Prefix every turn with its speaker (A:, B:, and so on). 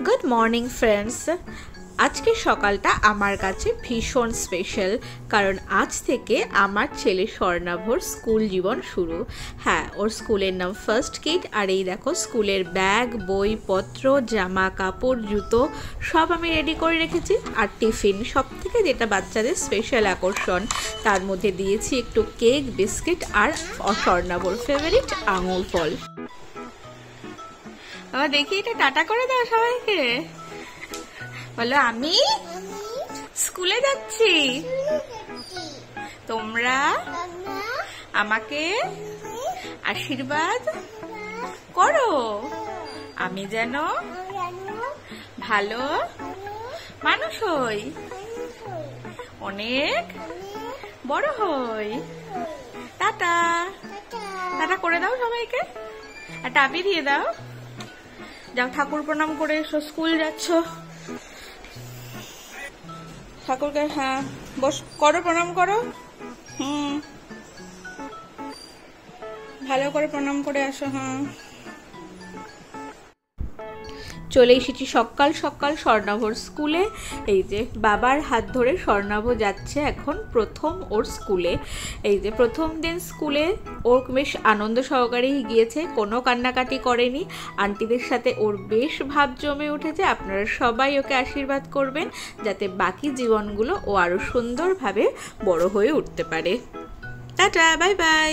A: Good morning friends. আজকে সকালটা আমার কাছে ভীষণ স্পেশাল, কারণ আজ থেকে আমার ছেলে স্বর্ণাভর স্কুল জীবন শুরু। হ্যাঁ, ওর স্কুলের নাম ফার্স্ট কিড। আর এই দেখো স্কুলের ব্যাগ, বইপত্র, জামা কাপড়, জুতো সব আমি রেডি করে রেখেছি। আর টিফিন, সব থেকে যেটা বাচ্চাদের স্পেশাল আকর্ষণ, তার মধ্যে দিয়েছি একটু কেক, বিস্কিট আর স্বর্ণাভর ফেভারিট আঙুর ফল। দেখি এটা টাটা করে দাও সবাইকে, বলো আমি স্কুলে যাচ্ছি, তোমরা আমাকে আশীর্বাদ করো, আমি যেন ভালো মানুষ হই, অনেক বড় হই। টাটা টাটা করে দাও সবাইকে, একটা আবি দিয়ে দাও। যাও ঠাকুর প্রণাম করে এসো, স্কুল যাচ্ছ। ঠাকুরকে হ্যাঁ বস করো, প্রণাম করো। ভালো করে প্রণাম করে আসো। হ্যাঁ, চলে এসেছি সকাল সকাল স্বর্ণাভর স্কুলে। এই যে বাবার হাত ধরে স্বর্ণাভ যাচ্ছে এখন প্রথম ওর স্কুলে। এই যে প্রথম দিন স্কুলে ওর বেশ আনন্দ সহকারেই গিয়েছে, কোনো কান্নাকাটি করেনি। আন্টিদের সাথে ওর বেশ ভাব জমে উঠেছে। আপনারা সবাই ওকে আশীর্বাদ করবেন যাতে বাকি জীবনগুলো ও আরও সুন্দরভাবে বড় হয়ে উঠতে পারে। Tata, bye bye.